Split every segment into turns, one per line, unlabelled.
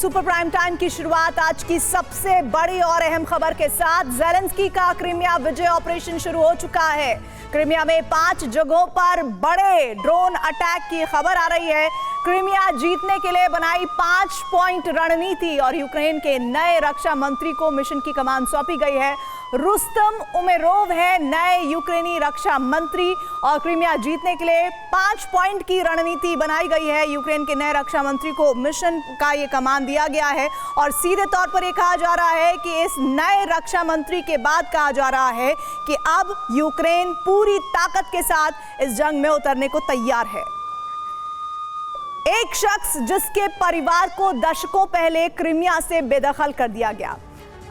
Super prime time की शुरुआत आज की सबसे बड़ी और अहम खबर के साथ। ज़ेलेंस्की का क्रीमिया विजय ऑपरेशन शुरू हो चुका है। क्रीमिया में 5 जगहों पर बड़े ड्रोन अटैक की खबर आ रही है। क्रीमिया जीतने के लिए बनाई 5 पॉइंट रणनीति और यूक्रेन के नए रक्षा मंत्री को मिशन की कमान सौंपी गई है। रुस्तम उमेरोव है नए यूक्रेनी रक्षा मंत्री और क्रीमिया जीतने के लिए 5 पॉइंट की रणनीति बनाई गई है। यूक्रेन के नए रक्षा मंत्री को मिशन का ये कमान दिया गया है और सीधे तौर पर ये कहा जा रहा है कि इस नए रक्षा मंत्री के बाद कहा जा रहा है कि अब यूक्रेन पूरी ताकत के साथ इस जंग में उतरने को तैयार है। एक शख्स जिसके परिवार को दशकों पहले क्रीमिया से बेदखल कर दिया गया,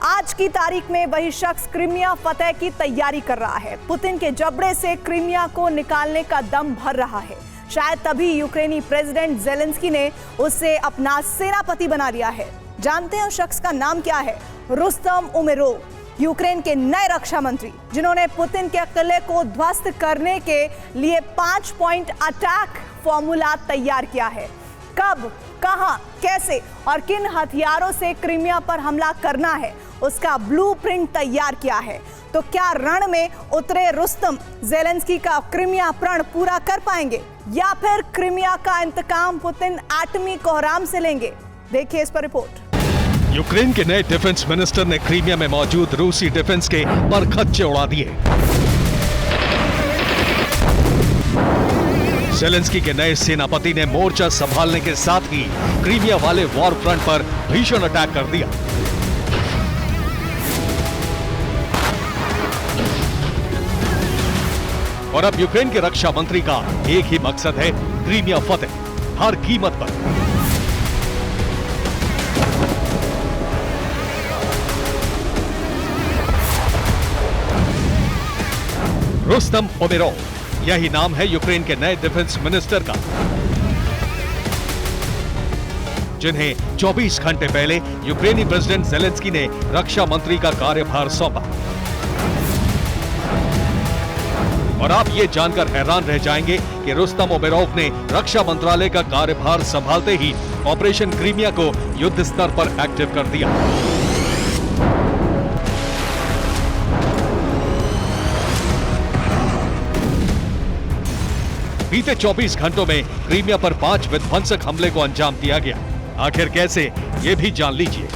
आज की तारीख में वही शख्स क्रीमिया फतेह की तैयारी कर रहा है। पुतिन के जबड़े से क्रीमिया को निकालने का दम भर रहा है। शायद तभी यूक्रेनी प्रेसिडेंट ज़ेलेंस्की ने उसे अपना सेनापति बना लिया है। जानते हैं उस शख्स का नाम क्या है? रुस्तम उमेरोव, यूक्रेन के नए रक्षा मंत्री, जिन्होंने पुतिन के किले को ध्वस्त करने के लिए 5 पॉइंट अटैक फॉर्मूला तैयार किया है। कब, कहां, कैसे और किन हथियारों से क्रीमिया पर हमला करना है, उसका ब्लूप्रिंट तैयार किया है। तो क्या रण में उतरे रुस्तम ज़ेलेंस्की का क्रीमिया प्रण पूरा कर पाएंगे या फिर क्रीमिया का इंतकाम पुतिन एटमी कोहराम से लेंगे? देखिए इस पर रिपोर्ट।
यूक्रेन के नए डिफेंस मिनिस्टर ने क्रीमिया में मौजूद रूसी डिफेंस के परखच्चे उड़ा दिए। ज़ेलेंस्की के नए सेनापति ने मोर्चा संभालने के साथ ही क्रीमिया वाले वॉर फ्रंट पर भीषण अटैक कर दिया। और अब यूक्रेन के रक्षा मंत्री का एक ही मकसद है, क्रीमिया फतेह हर कीमत पर। रुस्तम उमेरोव, यही नाम है यूक्रेन के नए डिफेंस मिनिस्टर का, जिन्हें 24 घंटे पहले यूक्रेनी प्रेसिडेंट ज़ेलेंस्की ने रक्षा मंत्री का कार्यभार सौंपा। और आप ये जानकर हैरान रह जाएंगे कि रुस्तम उमेरोव ने रक्षा मंत्रालय का कार्यभार संभालते ही ऑपरेशन क्रीमिया को युद्ध स्तर पर एक्टिव कर दिया। बीते 24 घंटों में क्रीमिया पर 5 विध्वंसक हमले को अंजाम दिया गया। आखिर कैसे, ये भी जान लीजिए।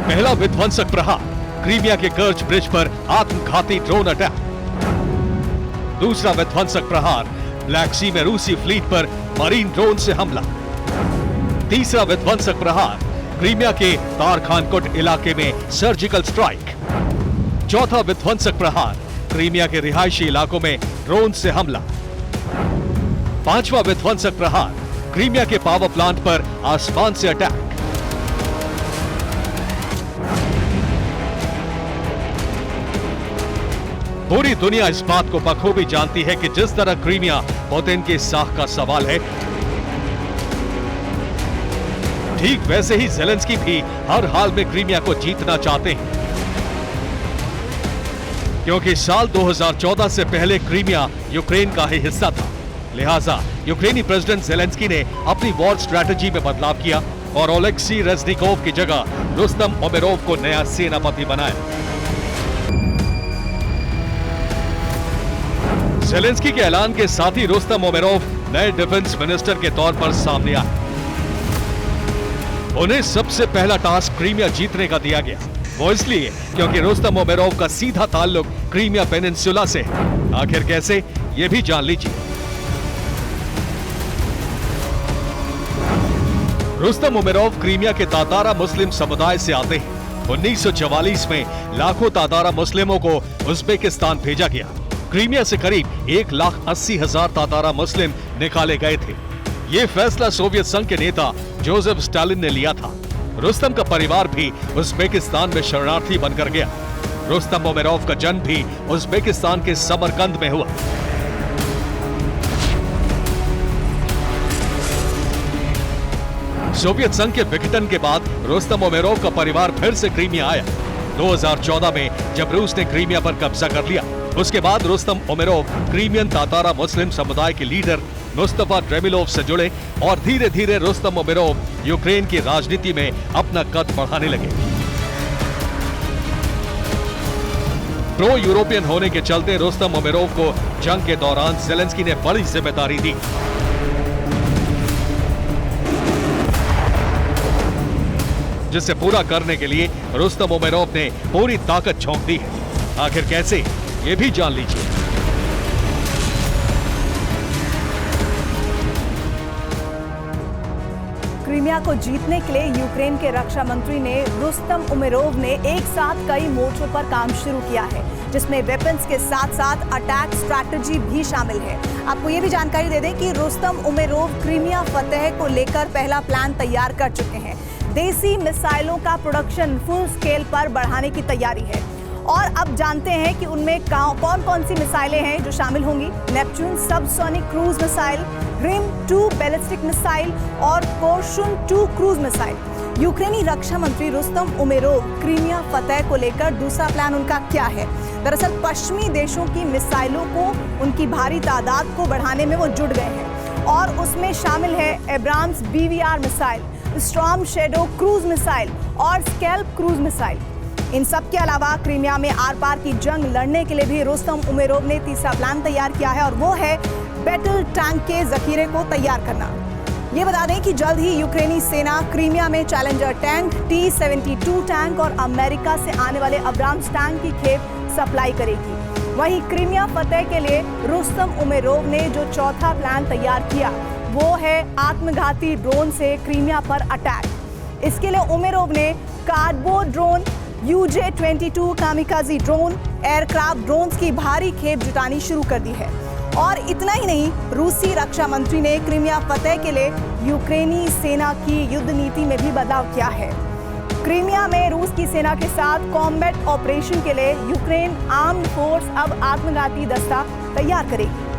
पहला विध्वंसक प्रहार, क्रीमिया के कर्च ब्रिज पर आत्मघाती ड्रोन अटैक। दूसरा विध्वंसक प्रहार, ब्लैक सी में रूसी फ्लीट पर मरीन ड्रोन से हमला। तीसरा विध्वंसक प्रहार, क्रीमिया के तारखानकोट इलाके में सर्जिकल स्ट्राइक। चौथा विध्वंसक प्रहार, क्रीमिया के रिहायशी इलाकों में ड्रोन से हमला। पांचवा विध्वंसक प्रहार, क्रीमिया के पावर प्लांट पर आसमान से अटैक। पूरी दुनिया इस बात को बखूबी जानती है कि जिस तरह क्रीमिया पुतिन की साख का सवाल है, ठीक वैसे ही ज़ेलेंस्की भी हर हाल में क्रीमिया को जीतना चाहते हैं, क्योंकि साल 2014 से पहले क्रीमिया यूक्रेन का ही हिस्सा था। लिहाजा यूक्रेनी प्रेसिडेंट ज़ेलेंस्की ने अपनी वॉर स्ट्रैटेजी में बदलाव किया और ओलेक्सी रेज़निकोव की जगह रुस्तम उमेरोव को नया सेनापति बनाया। ज़ेलेंस्की के ऐलान के साथ ही रुस्तम उमेरोव नए डिफेंस मिनिस्टर के तौर पर सामने आए। उन्हें सबसे पहला टास्क क्रीमिया जीतने का दिया गया, वो इसलिए क्योंकि रुस्तम उमेरोव का सीधा ताल्लुक क्रीमिया पेनिनसुला से है। आखिर कैसे, ये भी जान लीजिए। रुस्तम उमेरोव क्रीमिया के तातारा मुस्लिम समुदाय से आते हैं। 1944 में लाखों तातारा मुस्लिमों को उज्बेकिस्तान भेजा गया। क्रीमिया से करीब 1,80,000 तातारा मुस्लिम निकाले गए थे। ये फैसला सोवियत संघ के नेता जोसेफ स्टालिन ने लिया था। रुस्तम का परिवार भी उज्बेकिस्तान में शरणार्थी बनकर गया। रुस्तम उमेरोव का जन्म भी उज्बेकिस्तान के समरकंद में हुआ। सोवियत संघ के विघटन के बाद रुस्तम उमेरोव का परिवार फिर से क्रीमिया आया। 2014 में जब रूस ने क्रीमिया पर कब्जा कर लिया, उसके बाद रुस्तम उमेरोव क्रीमियन तातारा मुस्लिम समुदाय के लीडर मुस्तफा ड्रेमिलोव से जुड़े और धीरे धीरे रुस्तम उमेरोव यूक्रेन की राजनीति में अपना कद बढ़ाने लगे। प्रो यूरोपियन होने के चलते रुस्तम उमेरोव को जंग के दौरान ज़ेलेंस्की ने बड़ी जिम्मेदारी दी। जिसे पूरा करने के लिए रुस्तम उमेरोव ने पूरी ताकत झोंक दी है। आखिर कैसे, ये भी जान लीजिए।
क्रीमिया को जीतने के लिए यूक्रेन के रक्षा मंत्री ने रुस्तम उमेरोव ने एक साथ कई मोर्चों पर काम शुरू किया है, जिसमें वेपन्स के साथ साथ अटैक स्ट्रैटेजी भी शामिल है। आपको ये भी जानकारी दे दें कि रुस्तम उमेरोव क्रीमिया फतेह को लेकर पहला प्लान तैयार कर चुके हैं। देसी मिसाइलों का प्रोडक्शन फुल स्केल पर बढ़ाने की तैयारी है और अब जानते हैं कि उनमें कौन कौन सी मिसाइलें हैं जो शामिल होंगी। Neptune subsonic cruise missile, Rim 2 ballistic missile और कोर्शुन 2 क्रूज मिसाइल। यूक्रेनी रक्षा मंत्री रुस्तम उमेरोव क्रीमिया फतेह को लेकर दूसरा प्लान उनका क्या है? दरअसल पश्चिमी देशों की मिसाइलों को, उनकी भारी तादाद को बढ़ाने में वो जुट गए हैं और उसमें शामिल है Abrams BVR missile, storm shadow cruise missile और स्कैल्प क्रूज मिसाइल। इन सब के अलावा क्रीमिया में आर पार की जंग लड़ने के लिए भी रुस्तम उमेरोव ने तीसरा प्लान तैयार किया है और वो है बैटल टैंक के जखीरे को तैयार करना। ये बता दें कि जल्द ही यूक्रेनी सेना क्रीमिया में चैलेंजर टैंक, T-72 टैंक और अमेरिका से आने वाले अब्राम्स टैंक की खेप सप्लाई करेगी। वहीं क्रीमिया फतेह के लिए रुस्तम उमेरोव ने जो चौथा प्लान तैयार किया वो है आत्मघाती ड्रोन से क्रीमिया पर अटैक। इसके लिए उमेरोव ने cardboard drone, UJ-22 kamikaze drone, aircraft drones की भारी खेप जुटानी शुरू कर दी है। और इतना ही नहीं, रूसी रक्षा मंत्री ने क्रीमिया फतेह के लिए यूक्रेनी सेना की युद्ध नीति में भी बदलाव किया है। क्रीमिया में रूस की सेना के साथ कॉम्बैट ऑपरेशन के लिए यूक्रेन आर्म्ड फोर्स अब आत्मघाती दस्ता तैयार करेगी।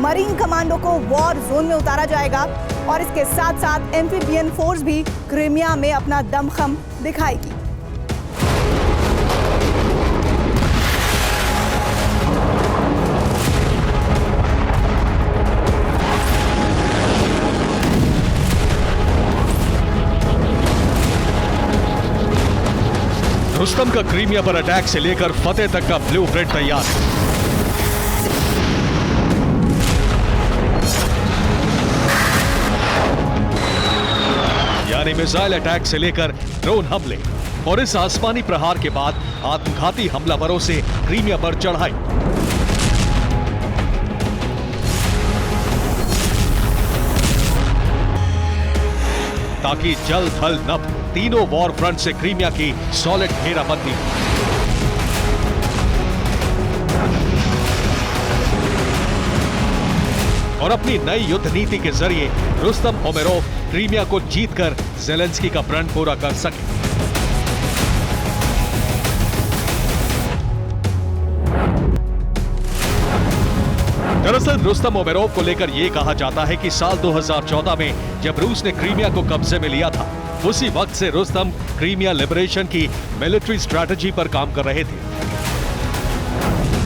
मरीन कमांडो को वॉर जोन में उतारा जाएगा और इसके साथ साथ एम्फीबियन फोर्स भी क्रीमिया में अपना दमखम दिखाएगी।
रुस्तम का क्रीमिया पर अटैक से लेकर फतेह तक का ब्लूप्रिंट तैयार है। यानी मिसाइल अटैक से लेकर ड्रोन हमले और इस आसमानी प्रहार के बाद आत्मघाती हमलावरों से क्रीमिया पर चढ़ाई। ताकि जल थल नभ तीनों वॉर फ्रंट से क्रीमिया की सॉलिड घेराबंदी। और अपनी नई युद्ध नीति के जरिए रुस्तम उमेरोव क्रीमिया को जीतकर ज़ेलेंस्की का प्रण पूरा कर सके। दरअसल रुस्तम उमेरोव को लेकर यह कहा जाता है कि साल 2014 में जब रूस ने क्रीमिया को कब्जे में लिया था, उसी वक्त से रुस्तम क्रीमिया लिबरेशन की मिलिट्री स्ट्रैटेजी पर काम कर रहे थे।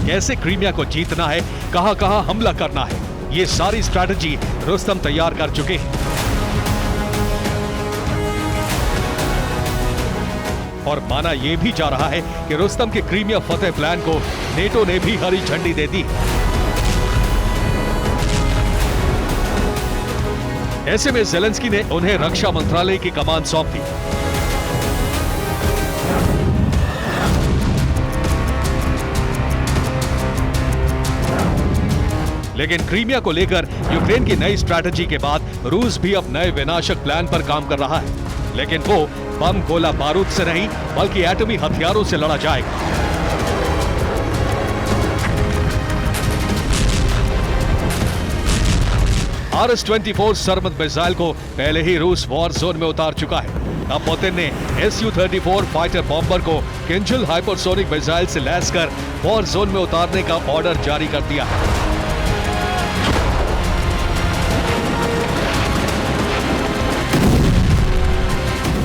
कैसे क्रीमिया को जीतना है, कहां-कहां हमला करना है, ये सारी स्ट्रैटेजी रुस्तम तैयार कर चुके हैं। और माना यह भी जा रहा है कि रुस्तम के क्रीमिया फतेह प्लान को नेटो ने भी हरी झंडी दे दी। ऐसे में ज़ेलेंस्की ने उन्हें रक्षा मंत्रालय की कमान सौंप दी। लेकिन क्रीमिया को लेकर यूक्रेन की नई स्ट्रैटेजी के बाद रूस भी अब नए विनाशक प्लान पर काम कर रहा है। लेकिन वो बम गोला बारूद से नहीं बल्कि एटमी हथियारों से लड़ा जाएगा। RS-24 सरमद मिसाइल को पहले ही रूस वॉर जोन में उतार चुका है। अब पुतिन ने Su-34 फाइटर बॉम्बर को किंजल हाइपरसोनिक मिसाइल से लैस कर वॉर जोन में उतारने का ऑर्डर जारी कर दिया है।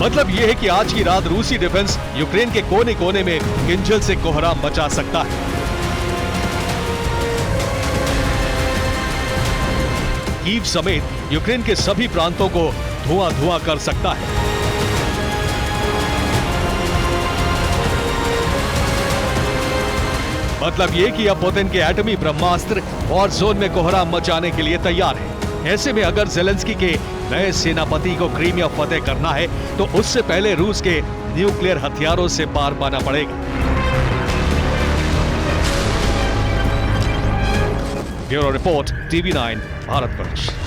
मतलब यह है कि आज की रात रूसी डिफेंस यूक्रेन के कोने कोने में किंजल से कोहराम मचा सकता है। कीव समेत यूक्रेन के सभी प्रांतों को धुआं-धुआं कर सकता है। मतलब ये कि अब पुतिन के एटमी ब्रह्मास्त्र वॉर जोन में कोहराम मचाने के लिए तैयार है। ऐसे में अगर जेलेंस्की के नए सेनापति को क्रीमिया फतेह करना है तो उससे पहले रूस के न्यूक्लियर हथियारों से पार पाना पड़ेगा। Bureau report, TV9 Bharatvarsh.